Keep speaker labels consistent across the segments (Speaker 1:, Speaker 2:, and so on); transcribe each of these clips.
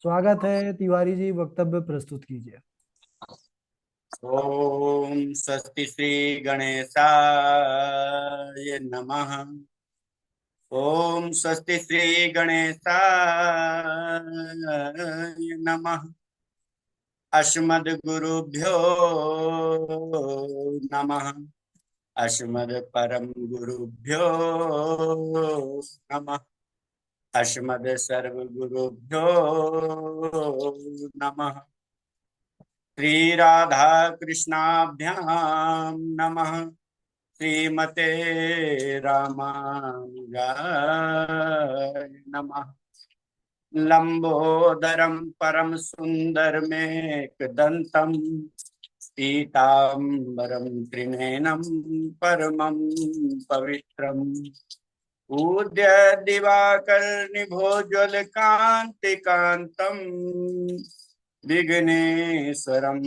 Speaker 1: स्वागत है तिवारी जी, वक्तव्य प्रस्तुत कीजिए।
Speaker 2: ओम स्वस्ति श्री गणेशाय नमः। ओम स्वस्ति श्री गणेशाय नमः। अस्मद् गुरुभ्यो नमः। अस्मद् परम गुरुभ्यो नमः। अस्मद् सर्व गुरुभ्यो नमः। श्री राधा कृष्णाभ्याम नमः। श्रीमते रामानुजाय नमः। लंबोदरम परम सुंदर मेकदंतम पीतांबरम त्रिनयनम परमं पवित्रम पूज्य दिवाकर निभोज्वल कांति कांतम विघ्नेश्वरम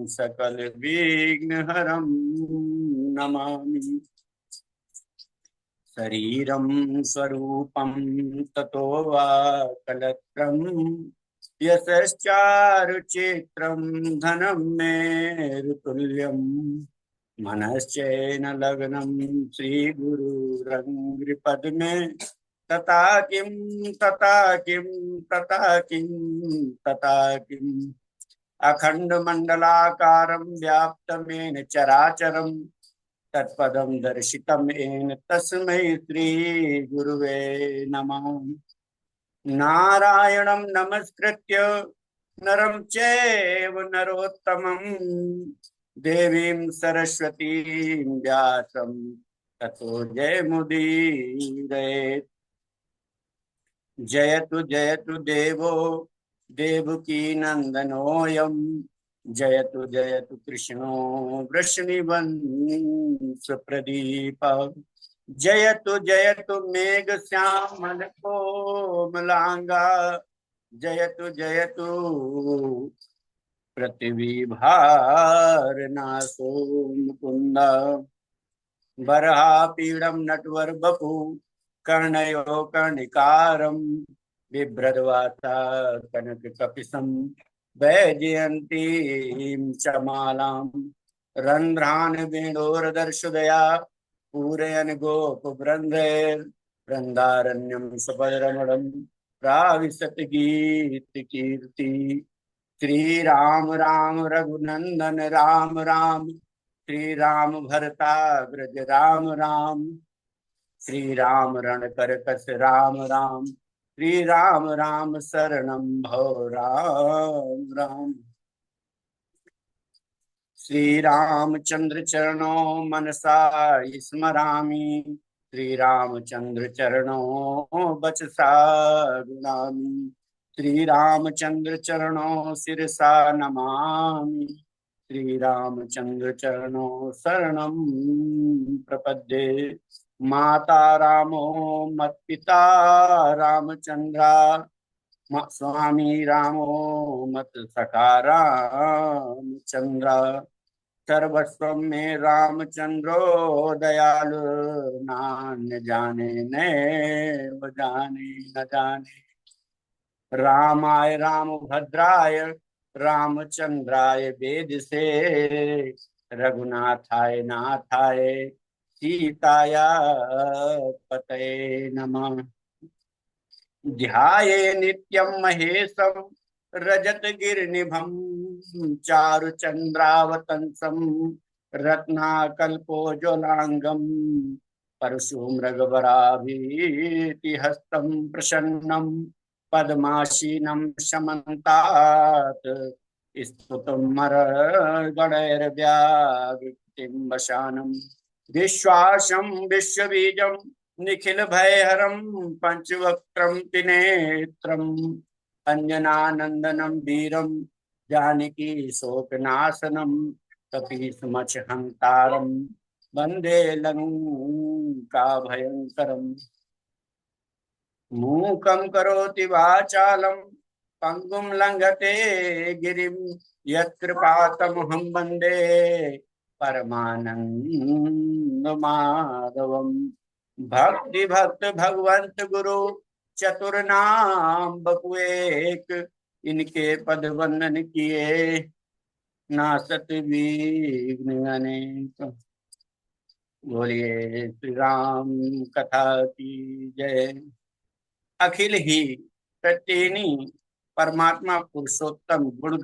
Speaker 2: सकल विघ्नहरम नमामि। शरीरं स्वरूपं ततो वा कलत्रं यशश्चारुचित्रं धनं मेरुतुल्यं मनश्चैन लग्नं श्रीगुरुरङ्घ्रिपद्मे तथा किं तथा किं तथा किं तथा किम् अखण्डमण्डलाकारं व्याप्तमेन चराचरम् तत्पदं दर्शितं येन तस्मै श्री गुरुवे नमः। नारायणं नमस्कृत्य नरं चैव नरोत्तमं देवीं सरस्वतीं व्यासं ततो जयमुदीरयेत्। जयतु जयतु देवो देवकी नंदनोऽयं जयतु जयतु कृष्णो वृषणिवंश प्रदीप जयतु जयतु मेघ श्यामल कोमलांगा जयतु जयतु पृथ्वी भारनाशो मुकुंद बर्हापीडं नटवर बपु कर्णयो कर्णिकारं बिभ्रद्वाता कनककपिशं वैजयन्तीं च मालां रन्ध्रान् वेणोरदर्शुदया पूरयन् गोपवृन्दैर्वृन्दारण्यं सपदरमणं प्राविशत् गीतकीर्ति। श्रीराम राम रघुनंदन राम राम श्री राम भरताग्रज राम राम श्री राम रण कस राम राम श्री राम राम शरणं भव राम राम। श्री रामचंद्र चरणों मनसा स्मरामि श्री रामचंद्र चरणों बचसा गुणामि श्री रामचंद्र चरणों सिरसा नमामि श्री रामचंद्र चरणों शरणं प्रपद्ये। माता रामो मत्पिता रामचंद्रा स्वामी रामो मत सखा रामचंद्रा सर्वस्व में रामचंद्रो दयालु नान्य जाने न जाने न जाने। रामाय रामभद्राय रामचंद्राय वेद से रघुनाथाय नाथाय सीताया पतये नमः। ध्याये नित्यं महेशं रजतगिरिनिभं चारुचन्द्रावतंसं रत्नाकल्पोज्ज्वलांगं परशुमृगवराभीतिहस्तं प्रसन्नं पद्मासीनं समन्तात् स्तुतुमरगणैर्व्याकृतिं वशानं विश्वासं विश्वबीजं निखिल भयहरं पंचवक्त्रं त्रिनेत्रम् अंजनानंदनं वीरं जानकी शोकनाशनं कपीशमचहंतारं वंदे लंका भयंकरम्। मूकं करोति वाचालं पंगुं लंघते गिरिं यत्कृपातमहं वन्दे परमानंद माधवम्। भक्ति भक्त भगवंत गुरु चतुर नाम बपु एक इनके पद वंदन किए, नासत विघ्न अनेक। बोलिए श्री राम कथा की जय। अखिल ही प्रत्येनी परमात्मा पुरुषोत्तम गुण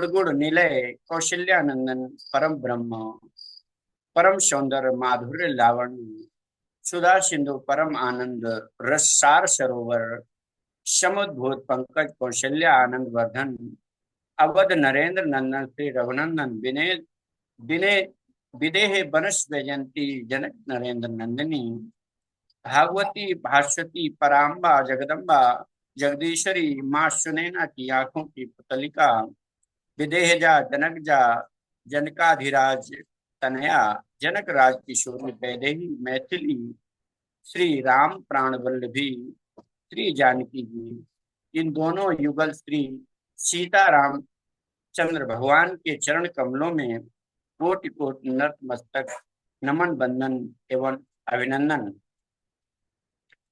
Speaker 2: गुण निलय कौशल्यानंदन परम ब्रह्म परम सौंदर्य माधुर्य लावण्य सुधा सिंधु परम आनंद रसार सरोवर समुद्भूत पंकज कौशल्या आनंद वर्धन अवध नरेंद्र नंदन श्री रघुनंदन विनय विनय विदेह बनस वैजंती जनक नरेंद्र नंदिनी भागवती भास्वती पराम्बा जगदम्बा जगदीश्वरी माँ सुनैना की आंखों की पुतलिका विदेहजा जनकजा जनकाधिराज तनया जनक राज किशोरी वैदेही मैथिली श्री राम प्राण वल्लभी श्री जानकी जी। इन दोनों युगल श्री सीताराम चंद्र भगवान के चरण कमलों में कोटि कोटि नतमस्तक नमन बंदन एवं अभिनंदन।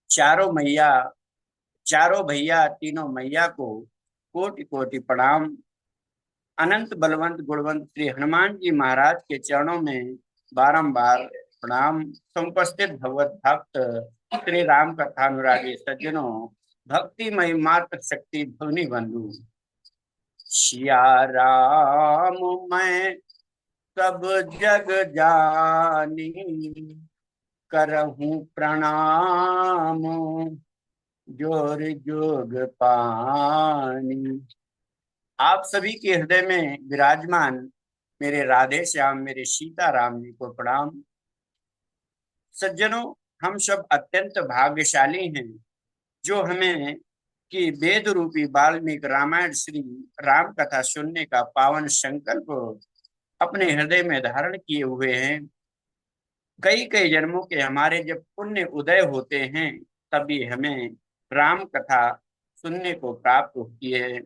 Speaker 2: चारों मैया चारों भैया तीनों मैया को कोटि कोटि प्रणाम। अनंत बलवंत गुणवंत श्री हनुमान जी महाराज के चरणों में बारंबार प्रणाम। समुपस्थित भगवत भक्त श्री राम कथानुरागी सज्जनों, भक्तिमय मात्र शक्ति ध्वनि बंधु, सिया राम मैं सब जग जानी, करहूँ प्रणाम जोर जोग पानी। आप सभी के हृदय में विराजमान मेरे राधे श्याम मेरे सीताराम जी को प्रणाम। सज्जनों, हम सब अत्यंत भाग्यशाली हैं जो हमें कि वेद रूपी वाल्मीकि रामायण श्री राम कथा सुनने का पावन संकल्प अपने हृदय में धारण किए हुए हैं। कई कई जन्मों के हमारे जब पुण्य उदय होते हैं तभी हमें राम कथा सुनने को प्राप्त होती है।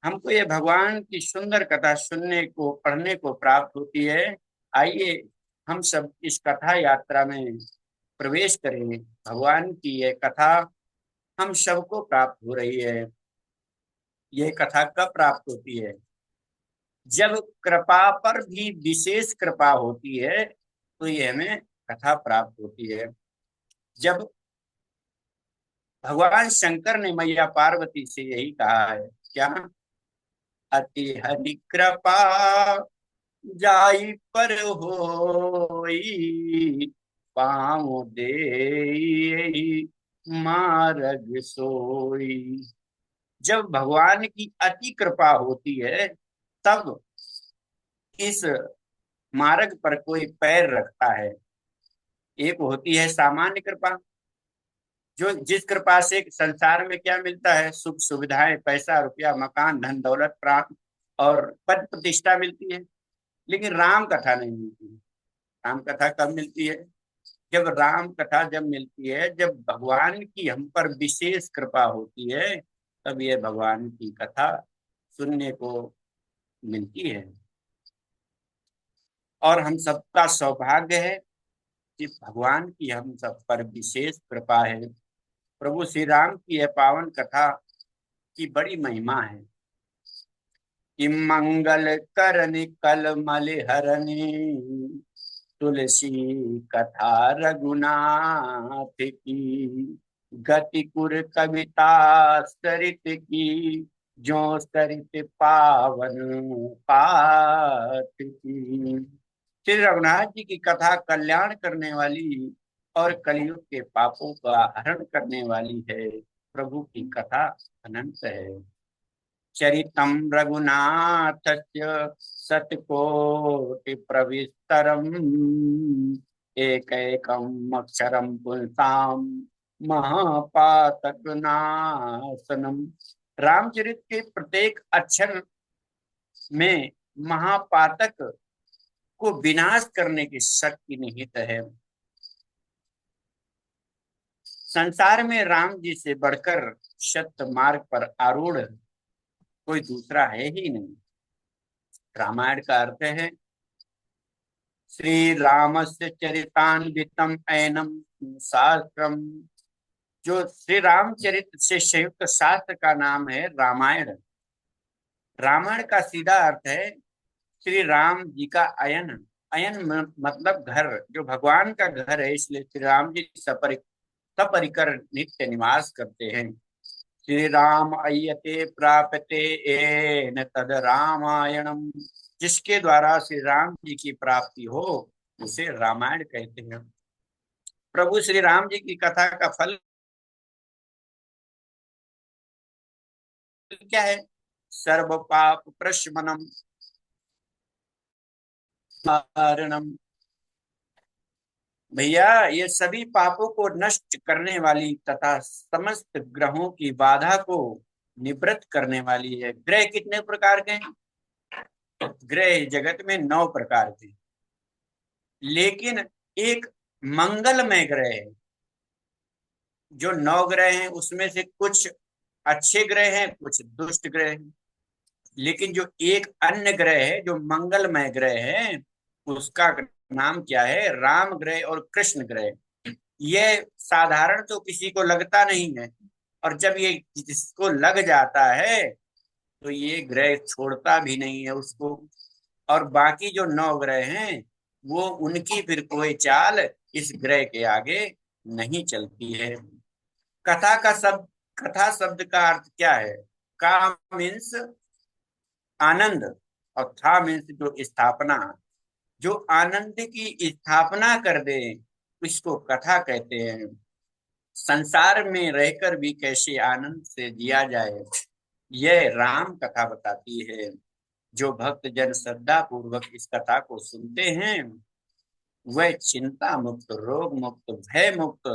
Speaker 2: हमको ये भगवान की सुंदर कथा सुनने को पढ़ने को प्राप्त होती है। आइए हम सब इस कथा यात्रा में प्रवेश करें। भगवान की ये कथा हम सबको प्राप्त हो रही है। ये कथा कब प्राप्त होती है? जब कृपा पर भी विशेष कृपा होती है तो ये हमें कथा प्राप्त होती है। जब भगवान शंकर ने मैया पार्वती से यही कहा है, क्या? अति हरि कृपा जाई पर होई, पाँव दे मार्ग सोई। जब भगवान की अति कृपा होती है तब इस मार्ग पर कोई पैर रखता है। एक होती है सामान्य कृपा, जो जिस कृपा से संसार में क्या मिलता है? सुख सुविधाएं, पैसा रुपया, मकान, धन दौलत, प्राप्त और पद प्रतिष्ठा मिलती है। लेकिन राम कथा नहीं मिलती। राम कथा कब मिलती है? जब मिलती है जब भगवान की हम पर विशेष कृपा होती है, तब ये भगवान की कथा सुनने को मिलती है। और हम सबका सौभाग्य है कि भगवान की हम सब पर विशेष कृपा है। प्रभु श्री राम की यह पावन कथा की बड़ी महिमा है कि मंगल करनी कल मलिहरणी, तुलसी कथा रघुनाथ की, गति कुर कविता सरित की, जो सरित पावन पाठ की। श्री रघुनाथ जी की कथा कल्याण करने वाली और कलयुग के पापों का हरण करने वाली है। प्रभु की कथा अनंत है। चरितम रघुनाथस्य शतकोटि प्रविस्तरम, एकैकम अक्षरम पुंसाम महापातक नाशनम। रामचरित के प्रत्येक अक्षर में महापातक को विनाश करने की शक्ति निहित है। संसार में राम जी से बढ़कर सत्य मार्ग पर आरूढ़ कोई दूसरा है ही नहीं। रामायण का अर्थ है श्री रामस्य चरितान्वितम ऐनम शास्त्रम, जो श्री रामचरित्र से संयुक्त शास्त्र का नाम है रामायण। रामायण का सीधा अर्थ है श्री राम जी का अयन। मतलब घर, जो भगवान का घर है, इसलिए श्री राम जी सपरिकर नित्य निवास करते हैं। श्री राम अय्यते प्राप्यते येन तद रामायणम। जिसके द्वारा श्री राम जी की प्राप्ति हो उसे रामायण कहते हैं। प्रभु श्री राम जी की कथा का फल क्या है? सर्व पाप प्रशमनम कारणम। भैया, ये सभी पापों को नष्ट करने वाली तथा समस्त ग्रहों की बाधा को निवृत्त करने वाली है। ग्रह कितने प्रकार के हैं? ग्रह जगत में 9 प्रकार के, लेकिन एक मंगलमय ग्रह है। जो 9 ग्रह हैं उसमें से कुछ अच्छे ग्रह हैं, कुछ दुष्ट ग्रह हैं। लेकिन जो एक अन्य ग्रह है, जो मंगलमय ग्रह है, उसका नाम क्या है? राम ग्रह और कृष्ण ग्रह। ये साधारण तो किसी को लगता नहीं है, और जब ये जिसको लग जाता है तो ये ग्रह छोड़ता भी नहीं है उसको। और बाकी जो 9 ग्रह हैं, वो उनकी फिर कोई चाल इस ग्रह के आगे नहीं चलती है। कथा का शब्द कथा शब्द का अर्थ क्या है? का मीन्स आनंद, और था मीन्स जो स्थापना। जो आनंद की स्थापना कर दे इसको कथा कहते हैं। संसार में रहकर भी कैसे आनंद से जिया जाए, यह राम कथा बताती है। जो भक्त जन श्रद्धा पूर्वक इस कथा को सुनते हैं वह चिंता मुक्त, रोग मुक्त, भय मुक्त,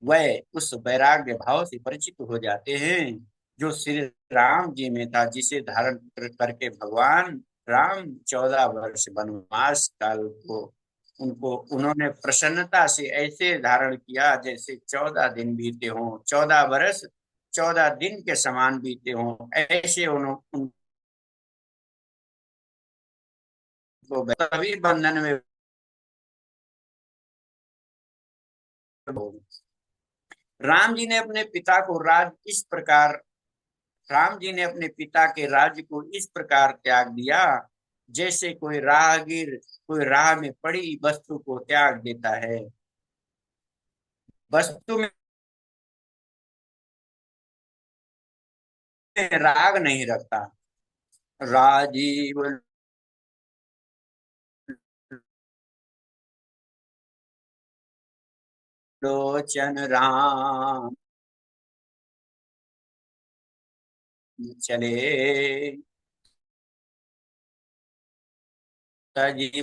Speaker 2: वह उस वैराग्य भाव से परिचित हो जाते हैं जो श्री राम जी में था, जिसे धारण करके भगवान राम 14 वर्ष वनवास काल को उनको उन्होंने प्रसन्नता से ऐसे धारण किया जैसे 14 दिन बीते हों, 14 वर्ष 14 दिन के समान बीते हों, ऐसे उनको तभी बंधन में। राम जी ने अपने पिता को राज इस प्रकार राम जी ने अपने पिता के राज्य को इस प्रकार त्याग दिया जैसे कोई राहगीर कोई राह में पड़ी वस्तु को त्याग देता है। वस्तु में राग नहीं रखता। राजीव लोचन राम चले तजी